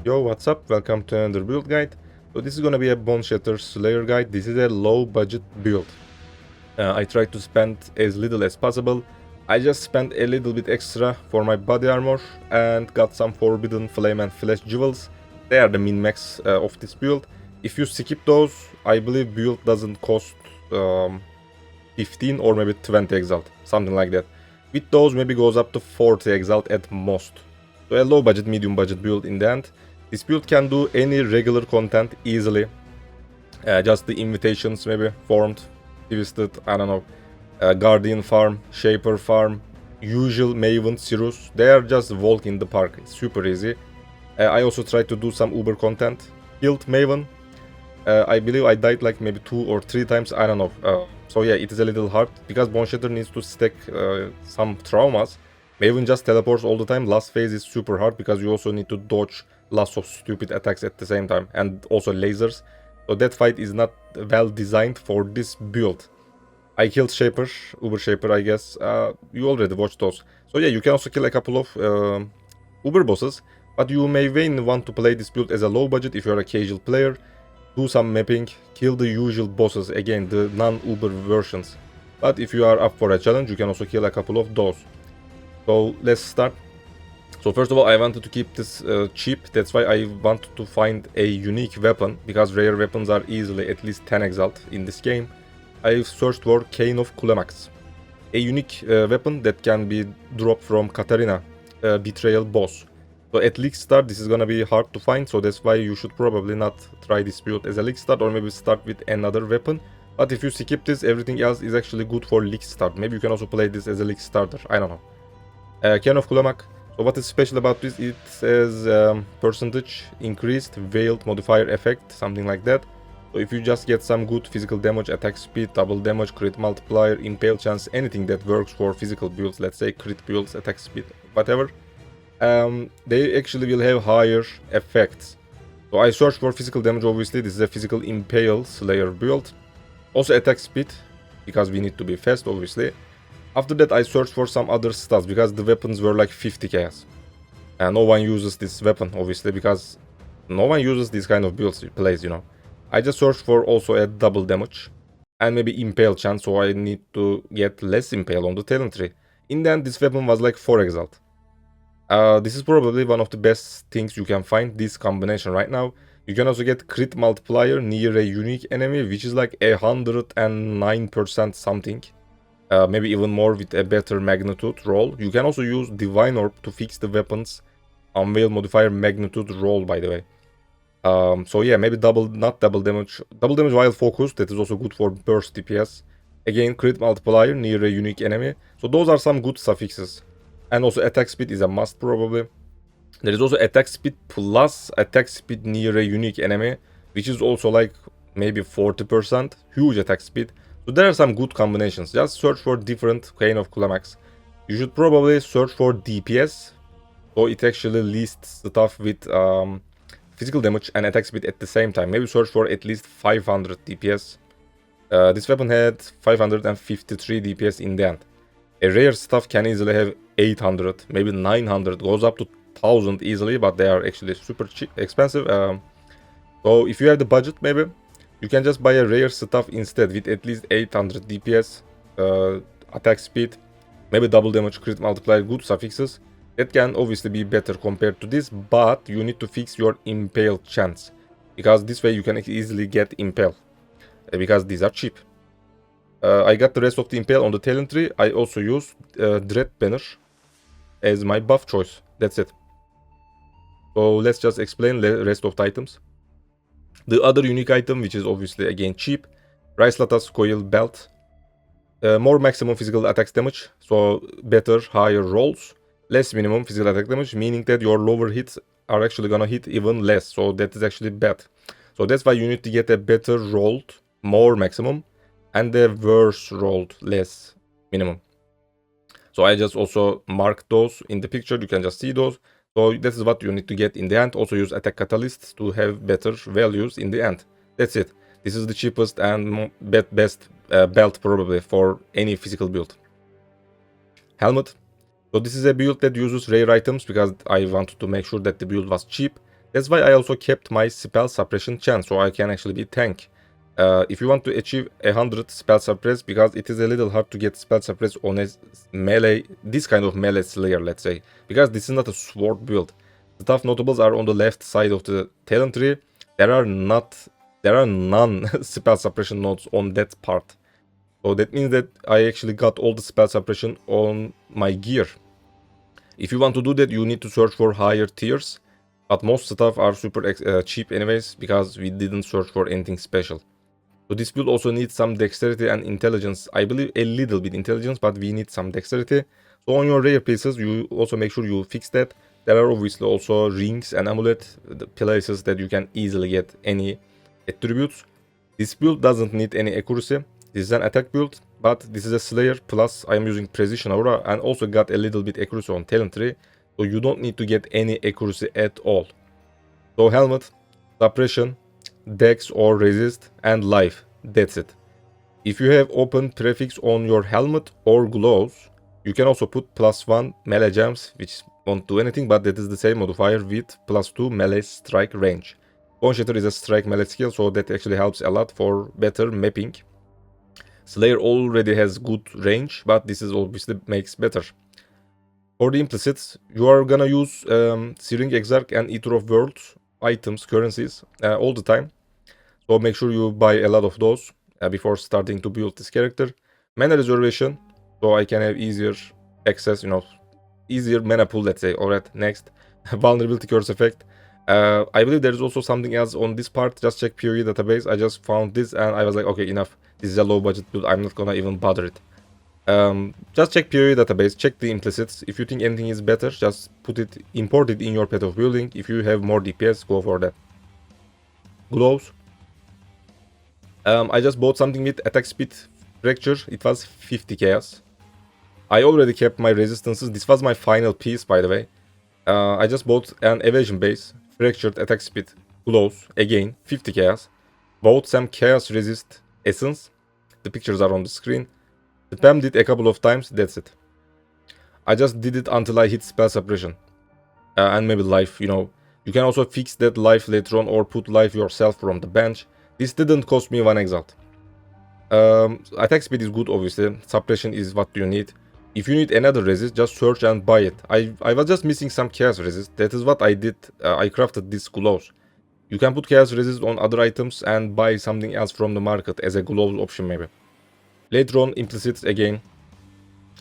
Yo, what's up? Welcome to another build guide. So this is gonna be a Boneshatter Slayer guide. This is a low budget build. I tried to spend as little as possible. I just spent a little bit extra for my body armor and got some forbidden flame and flesh jewels. They are the min-max of this build. If you skip those, I believe build doesn't cost 15 or maybe 20 exalt, something like that. With those, maybe goes up to 40 exalt at most. So a low budget, medium budget build in the end. This build can do any regular content easily. Just the invitations maybe formed, twisted, I don't know, Guardian farm, Shaper farm, usual Maven, Sirus. They are just walk in the park. It's super easy. I also tried to do some Uber content. Killed Maven. I believe I died like maybe 2 or 3 times, I don't know. So yeah, it is a little hard because Boneshatter needs to stack some traumas. Maven just teleports all the time. Last phase is super hard because you also need to dodge lots of stupid attacks at the same time and also lasers. So that fight is not well designed for this build. I killed Shaper, Uber Shaper I guess. You already watched those. So yeah, you can also kill a couple of Uber bosses. But you may want to play this build as a low budget if you're a casual player. Do some mapping, kill the usual bosses, again the non-Uber versions. But if you are up for a challenge, you can also kill a couple of those. So let's start. So first of all, I wanted to keep this cheap. That's why I wanted to find a unique weapon, because rare weapons are easily at least 10 exalt in this game. I searched for Cane of Kulemax, a unique weapon that can be dropped from Katarina, Betrayal boss. So at League Start, this is gonna be hard to find, so that's why you should probably not try this build as a League Start, or maybe start with another weapon. But if you skip this, everything else is actually good for League Start. Maybe you can also play this as a League Starter, I don't know. Cane of Kulemax. So what is special about this? It says percentage increased veiled modifier effect, something like that. So if you just get some good physical damage, attack speed, double damage, crit multiplier, impale chance, anything that works for physical builds, let's say crit builds, attack speed, whatever, they actually will have higher effects. So I searched for physical damage, obviously. This is a physical impale slayer build. Also attack speed, because we need to be fast, obviously. After that, I searched for some other stats, because the weapons were like 50 chaos. And no one uses this weapon, obviously, because no one uses this kind of builds plays, you know. I just searched for also a double damage and maybe impale chance, so I need to get less impale on the talent tree. In the end, this weapon was like 4 exalt. This is probably one of the best things you can find, this combination right now. You can also get crit multiplier near a unique enemy, which is like 109% something. Maybe even more with a better magnitude roll. You can also use Divine Orb to fix the weapons unveil modifier magnitude roll, by the way. So yeah, maybe not double damage while focused. That is also good for burst DPS. Again, crit multiplier near a unique enemy. So those are some good suffixes. And also attack speed is a must probably. There is also attack speed plus attack speed near a unique enemy, which is also like maybe 40%. Huge attack speed. So there are some good combinations. Just search for different Cane of Kulemax. You should probably search for DPS. So it actually lists stuff with physical damage and attack speed at the same time. Maybe search for at least 500 DPS. This weapon had 553 DPS in the end. A rare stuff can easily have 800, maybe 900. Goes up to 1000 easily, but they are actually super cheap, expensive. So if you have the budget, maybe you can just buy a rare stuff instead with at least 800 DPS, attack speed, maybe double damage, crit multiplier, good suffixes. That can obviously be better compared to this, but you need to fix your impale chance, because this way you can easily get impale, because these are cheap. I got the rest of the impale on the talent tree. I also use Dread Banner as my buff choice. That's it. So let's just explain the rest of the items. The other unique item, which is obviously again cheap, Rice Latas Coil Belt. More maximum physical attacks damage, so better, higher rolls. Less minimum physical attack damage, meaning that your lower hits are actually gonna hit even less, so that is actually bad. So that's why you need to get a better rolled, more maximum, and a worse rolled, less minimum. So I just also marked those in the picture, you can just see those. So this is what you need to get in the end. Also use attack catalysts to have better values in the end. That's it. This is the cheapest and best belt probably for any physical build. Helmet. So this is a build that uses rare items, because I wanted to make sure that the build was cheap. That's why I also kept my spell suppression chance, so I can actually be tank. If you want to achieve 100 spell suppress, because it is a little hard to get spell suppress on a melee, this kind of melee slayer, let's say, because this is not a sword build. The tough notables are on the left side of the talent tree. There are none spell suppression nodes on that part. So that means that I actually got all the spell suppression on my gear. If you want to do that, you need to search for higher tiers. But most stuff are super cheap anyways, because we didn't search for anything special. So this build also needs some dexterity and intelligence. I believe a little bit intelligence, but we need some dexterity. So on your rare pieces, you also make sure you fix that. There are obviously also rings and amulet, the places that you can easily get any attributes. This build doesn't need any accuracy. This is an attack build, but this is a slayer, plus I am using precision aura and also got a little bit accuracy on talent tree. So you don't need to get any accuracy at all. So helmet, suppression, dex or resist, and life. That's it. If you have open prefix on your helmet or gloves, you can also put +1 melee gems, which won't do anything, but that is the same modifier with +2 melee strike range. Boneshatter is a strike melee skill, so that actually helps a lot for better mapping. Slayer already has good range, but this is obviously makes better. For the implicits, you are gonna use Searing Exarch and Eater of Worlds items, currencies, all the time. So make sure you buy a lot of those before starting to build this character. Mana reservation, so I can have easier access, easier mana pool, let's say. Alright, next. Vulnerability curse effect. I believe there is also something else on this part. Just check POE database. I just found this and I was like, okay, enough. This is a low budget build. I'm not gonna even bother it. Just check POE database, check the implicits. If you think anything is better, just import it in your path of building. If you have more DPS, go for that. Gloves. I just bought something with attack speed fracture. It was 50 chaos. I already kept my resistances. This was my final piece, by the way. I just bought an evasion base, fractured attack speed, gloves, again 50 chaos. Bought some chaos resist essence. The pictures are on the screen. Spammed it a couple of times, that's it. I just did it until I hit spell suppression. And maybe life, You can also fix that life later on or put life yourself from the bench. This didn't cost me 1 exalt. Attack speed is good, obviously. Suppression is what you need. If you need another resist, just search and buy it. I was just missing some chaos resist. That is what I did. I crafted these gloves. You can put chaos resist on other items and buy something else from the market as a glove option maybe. Later on, implicits again.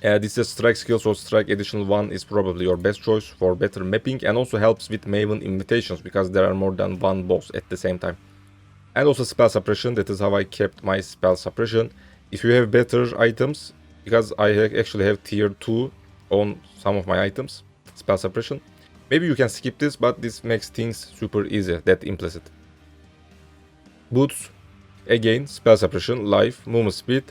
This is a strike skill, so strike additional 1 is probably your best choice for better mapping and also helps with Maven invitations because there are more than one boss at the same time. And also spell suppression, that is how I kept my spell suppression. If you have better items, because I actually have tier 2 on some of my items, spell suppression. Maybe you can skip this, but this makes things super easy, that implicit. Boots, again, spell suppression, life, movement speed.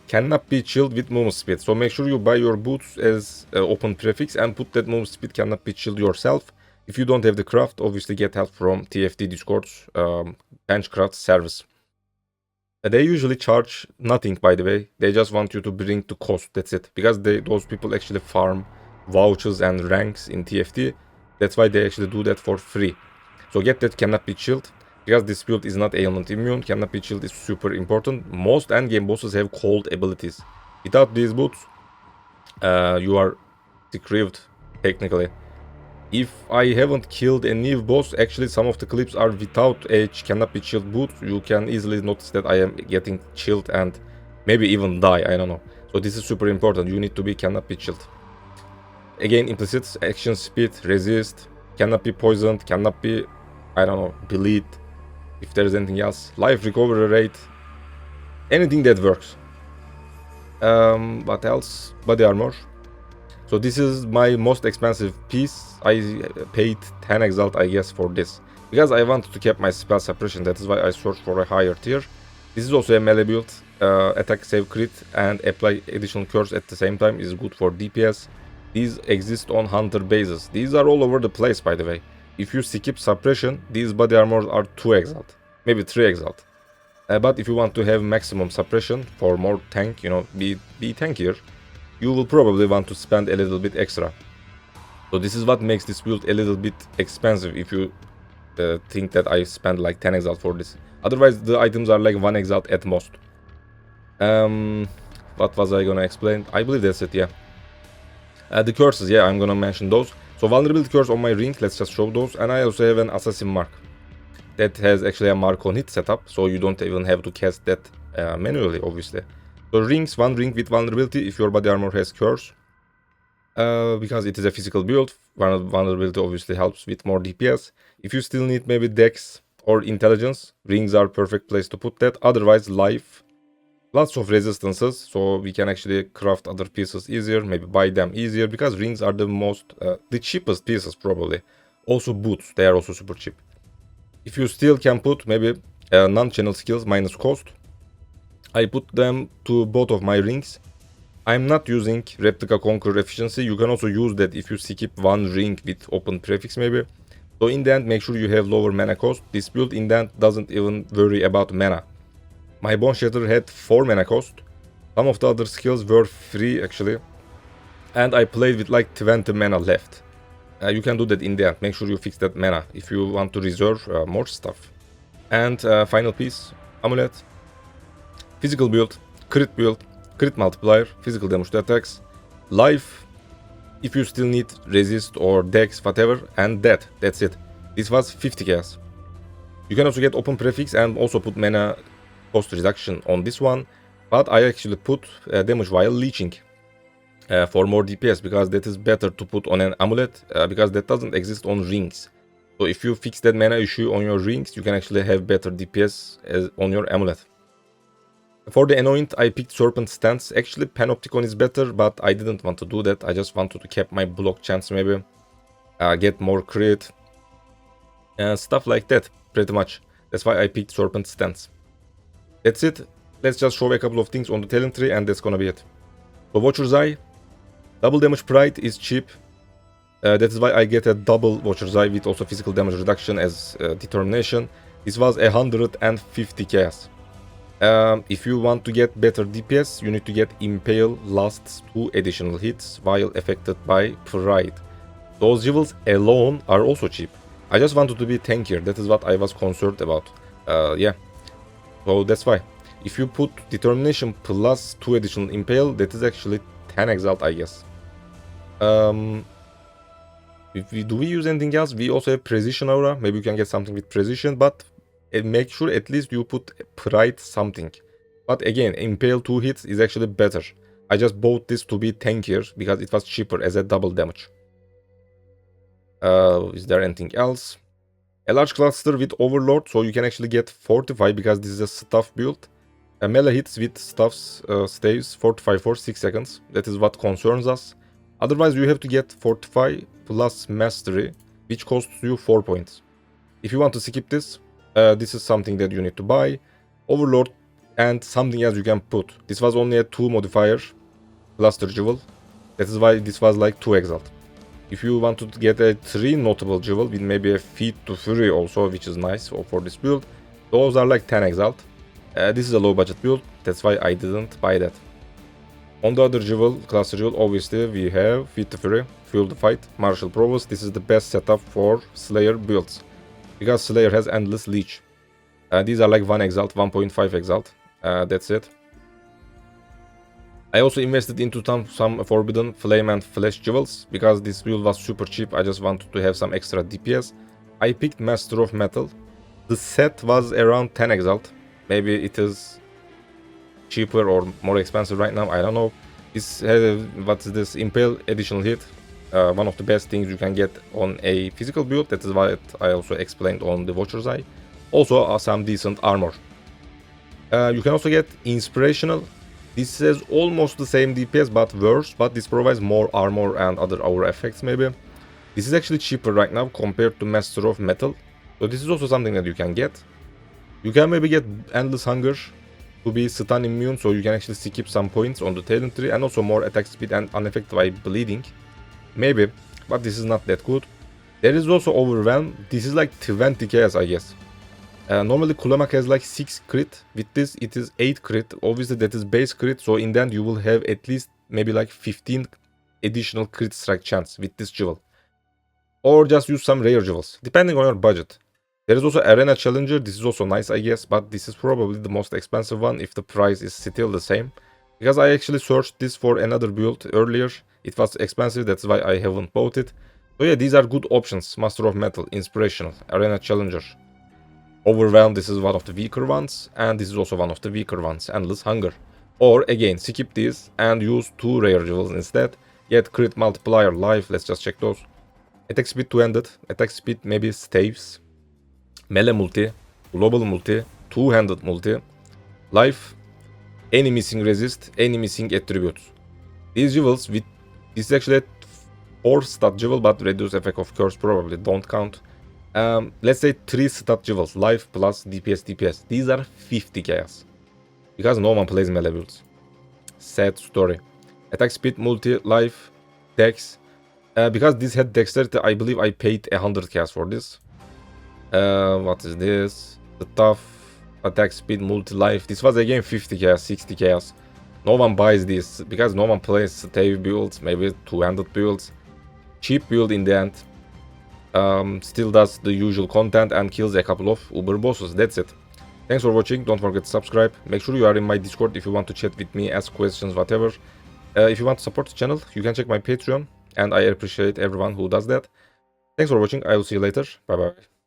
Cannot be chilled with movement speed. So make sure you buy your boots as open prefix and put that movement speed cannot be chilled yourself. If you don't have the craft, obviously get help from TFT Discord's benchcraft service. They usually charge nothing, by the way. They just want you to bring the cost, that's it. Because those people actually farm vouchers and ranks in TFT. That's why they actually do that for free. So get that cannot be chilled. Because this build is not ailment immune, cannot be chilled is super important. Most endgame bosses have cold abilities. Without these boots, you are screwed, technically. If I haven't killed a new boss, actually some of the clips are without a cannot be chilled boot. You can easily notice that I am getting chilled and maybe even die, I don't know. So this is super important, you need to be cannot be chilled. Again, implicits, action speed, resist, cannot be poisoned, cannot be, I don't know, bleed. If there is anything else, life recovery rate, anything that works. What else? Body armor. So this is my most expensive piece. I paid 10 exalt, I guess, for this. Because I wanted to keep my spell suppression, that is why I searched for a higher tier. This is also a melee build. Attack, save, crit, and apply additional curse at the same time is good for DPS. These exist on hunter bases. These are all over the place, by the way. If you skip suppression, these body armors are 2 exalt, maybe 3 exalt. But if you want to have maximum suppression for more tank, be tankier, you will probably want to spend a little bit extra. So this is what makes this build a little bit expensive if you think that I spent like 10 exalt for this. Otherwise, the items are like 1 exalt at most. What was I gonna explain? I believe that's it, yeah. The curses, yeah, I'm gonna mention those. So vulnerability curse on my ring, let's just show those. And I also have an assassin mark. That has actually a mark on it setup, so you don't even have to cast that manually, obviously. So rings, one ring with vulnerability if your body armor has curse. Because it is a physical build, vulnerability obviously helps with more DPS. If you still need maybe dex or intelligence, rings are perfect place to put that. Otherwise, life, lots of resistances, so we can actually craft other pieces easier, maybe buy them easier, because rings are the cheapest pieces probably. Also boots, they are also super cheap. If you still can put maybe non-channel skills minus cost, I put them to both of my rings. I'm not using replica conqueror efficiency. You can also use that if you skip one ring with open prefix maybe. So in the end, make sure you have lower mana cost. This build in the end doesn't even worry about mana. My Boneshatter had 4 mana cost. Some of the other skills were free actually. And I played with like 20 mana left. You can do that in the end. Make sure you fix that mana if you want to reserve more stuff. And final piece, Amulet. Physical build, crit multiplier, physical damage to attacks, life, if you still need resist or dex, whatever, and death. That's it. This was 50 chaos. You can also get open prefix and also put mana cost reduction on this one. But I actually put damage while leeching. For more DPS, because that is better to put on an amulet, because that doesn't exist on rings. So if you fix that mana issue on your rings, you can actually have better DPS on your amulet. For the anoint, I picked Serpent Stance. Actually, Panopticon is better, but I didn't want to do that. I just wanted to keep my block chance maybe, get more crit, stuff like that, pretty much. That's why I picked Serpent Stance. That's it. Let's just show a couple of things on the talent tree, and that's gonna be it. So Watcher's Eye. Double damage pride is cheap. That is why I get a double Watcher's Eye with also physical damage reduction as determination. This was 150 chaos. If you want to get better DPS, you need to get Impale lasts 2 additional hits while affected by pride. Those jewels alone are also cheap. I just wanted to be tankier. That is what I was concerned about. Yeah. So that's why. If you put determination plus 2 additional Impale, that is actually 10 exalt, I guess. Do we use anything else? We also have precision aura. Maybe you can get something with precision, but make sure at least you put pride something. But again, impale 2 hits is actually better. I just bought this to be tankier because it was cheaper as a double damage. Is there anything else? A large cluster with overlord, so you can actually get fortify because this is a stuff build. A melee hits with stuffs stays fortify for 6 seconds. That is what concerns us. Otherwise, you have to get Fortify plus Mastery, which costs you 4 points. If you want to skip this, this is something that you need to buy. Overlord and something else you can put. This was only a 2 modifier, Cluster Jewel. That is why this was like 2 Exalt. If you want to get a 3 notable Jewel with maybe a Feat to Fury also, which is nice for this build, those are like 10 Exalt. This is a low budget build, that's why I didn't buy that. On the other jewel, cluster jewel, obviously we have Feat to Fury, Fuel the Fight, Martial Prowess. This is the best setup for Slayer builds, because Slayer has endless leech. These are like 1 exalt, 1.5 exalt. That's it. I also invested into some Forbidden Flame and Flash jewels, because this build was super cheap. I just wanted to have some extra DPS. I picked Master of Metal. The set was around 10 exalt. Maybe it is cheaper or more expensive right now, I don't know. This what is this Impale additional hit, one of the best things you can get on a physical build. That is why I also explained on the Watcher's Eye. Also some decent armor. You can also get Inspirational. This has almost the same DPS but worse, but this provides more armor and other aura effects maybe. This is actually cheaper right now compared to Master of Metal, so this is also something that you can get. You can maybe get Endless Hunger to be stun immune, so you can actually skip some points on the talent tree, and also more attack speed and unaffected by bleeding. Maybe, but this is not that good. There is also Overwhelm. This is like 20 KS, I guess. Normally Kulamak has like 6 crit. With this it is 8 crit. Obviously that is base crit, so in the end you will have at least maybe like 15 additional crit strike chance with this jewel. Or just use some rare jewels, depending on your budget. There is also Arena Challenger. This is also nice, I guess, but this is probably the most expensive one if the price is still the same. Because I actually searched this for another build earlier. It was expensive, that's why I haven't bought it. So yeah, these are good options. Master of Metal, Inspirational, Arena Challenger. Overwhelm, this is one of the weaker ones. And this is also one of the weaker ones. Endless Hunger. Or again, skip these and use 2 rare jewels instead. Get crit multiplier, life, let's just check those. Attack speed 200, attack speed maybe staves. Melee multi, global multi, two-handed multi, life, any missing resist, any missing attributes. These jewels, with this is actually a 4 stat jewel, but reduce effect of curse probably don't count. Let's say 3 stat jewels, life plus DPS. These are 50 chaos. Because no one plays melee builds. Sad story. Attack speed, multi, life, dex. Because this had dexterity, I believe I paid 100 chaos for this. What is this? The tough attack speed, multi-life. This was again 50 chaos, 60 chaos. No one buys this because no one plays stave builds, maybe two-handed builds. Cheap build in the end. Still does the usual content and kills a couple of uber bosses. That's it. Thanks for watching. Don't forget to subscribe. Make sure you are in my Discord if you want to chat with me, ask questions, whatever. If you want to support the channel, you can check my Patreon. And I appreciate everyone who does that. Thanks for watching. I will see you later. Bye bye.